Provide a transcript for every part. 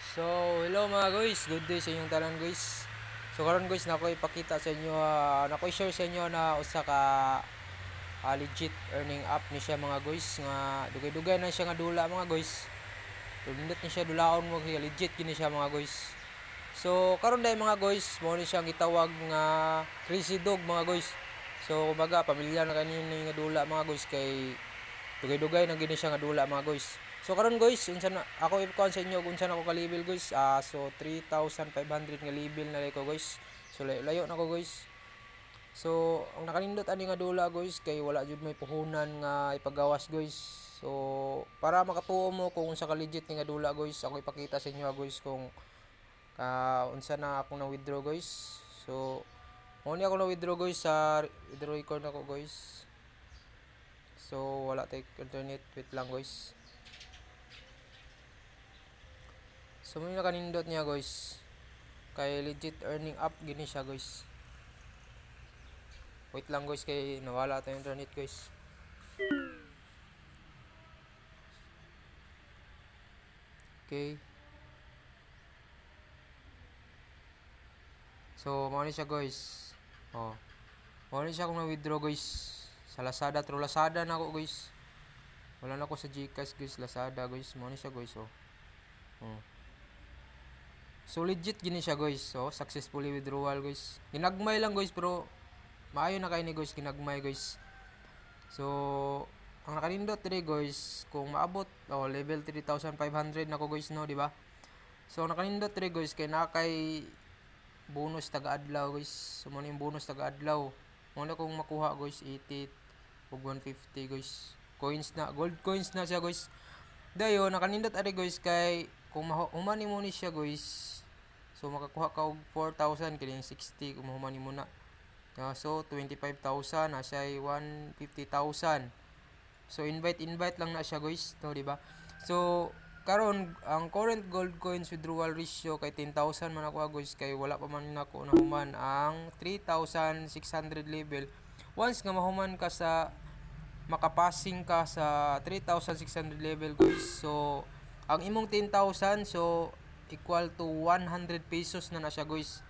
So, hello mga guys, good day sa inyong tanan guys. So karon guys, nako ipakita sa inyo, nako i-share sa inyo na usa ka legit earning app ni siya mga guys, nga dugay-dugay na siya nga dula mga guys. Tundot ni siya dulaon mo, legit gini siya mga guys. So karon dai mga guys, mo ni siya gitawag nga Crazy Dog mga guys. So kumbaga pamilyar na kanini nga dula mga guys, kay dugay-dugay na gini siya nga dula mga guys. So karon guys, unsa na ako i-count sa inyo kung unsa na ako ka level guys. So 3,500 nga level na ko guys. So layo na ko guys. So ang nakanindot ani nga dula guys, kay wala jud may puhunan nga ipagawas guys. So para makatuo mo kung unsa ka legit nga dula guys, ako ipakita sa inyo guys kung unsa na ako na withdraw guys. So mo ni ako na withdraw guys sa withdraw record ako guys. So wala tay internet, wait lang guys. So may nakanindot niya guys, kay legit earning app gini siya guys. Wait lang guys, kay nawala tayong internet guys. Okay. So mo ni siya guys. Mo ni siya kung na-withdraw guys sa Lazada, through Lazada na ako guys. Wala na ako sa GCash guys, Lazada guys. Mo ni siya guys So legit gini siya guys. So successfully withdrawal guys. Ginagmay lang guys, pero maayo na kay ni guys, ginagmay guys. So ang nakanindot dire guys, kung maabot level 3,500 nako guys, no, di ba? So nakanindot dire guys, kay nakay bonus taga-adlaw guys. So mo yung bonus taga-adlaw. Mo na kung makuha guys 80 ug 150 guys. Coins na, gold coins na siya guys. Dayo nakanindot ari guys, kay kung humani mo ni siya guys, so makakuha ka og 4,000 kining 60 kung humani mo na. So 25,000 na siya 150,000. So invite lang na siya guys, no, di ba? So karon ang current gold coins withdrawal ratio kay 10,000 man ako guys, kay wala pa man nako nahuman ang 3,600 level. Once nga mahuman ka sa makapasing ka sa 3,600 level guys, so ang imong 10,000 so equal to 100 pesos na siya guys.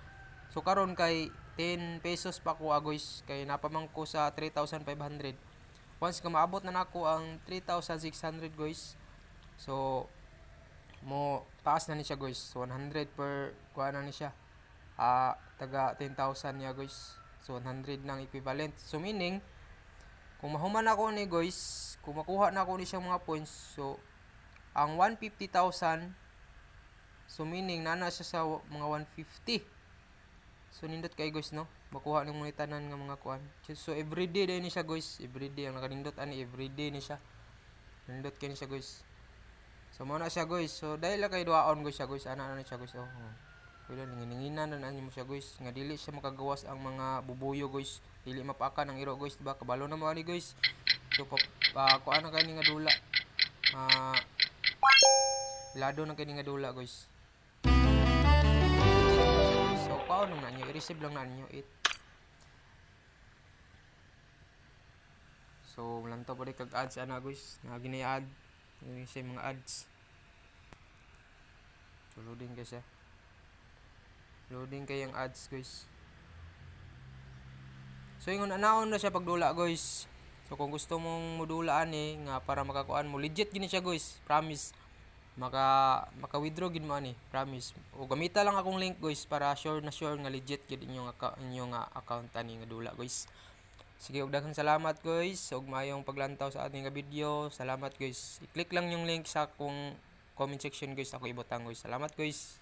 So karon kay 10 pesos pa ko guys, kay napamang ko sa 3,500. Once ka maabot na nako ang 3,600 guys, so mo taas na ni siya guys. So 100 per kuha na ni siya, taga 10,000 niya guys. So 100 nang equivalent. So meaning kung mahuman ako ni guys, kung makuha na ako ni siyang mga points, so ang 150,000, so meaning nana siya sa mga 150. So nindot kay guys, no, makuha ning mga tanan nga mga kuan. So everyday din ni siya guys, everyday ang nakanindot ani, everyday ni siya nindot kay ni siya guys. So mo na siya guys. So dahil kay duaon guys siya guys, ana na siya guys. Kuya ninginginan na mo siya guys, nga dili siya makagawas ang mga bubuyo guys, dili mapakan ang iro guys, diba? Kabalo na mo ani guys. So kuan na kay ni nga dula, lado na kay ni nga dula guys. So kuan na niyo, i-receive lang na niyo it. So lang to pud kag ads ana guys, nga gini-add yung siya mga ads. So loading guys, loading kay yung ads guys. So yung anaon na siya pagdula guys. So kung gusto mong modulaan nga para makakuan mo, legit gini siya guys, promise. Maka-withdraw gid mo ani, promise. O gamita lang akong link guys para sure nga legit gid inyong account ani nga dula guys. Sige, ug daghang salamat guys ug maayong paglantaw sa ating video. Salamat guys. I-click lang yung link sa akong comment section guys, ako ibutang guys. Salamat guys.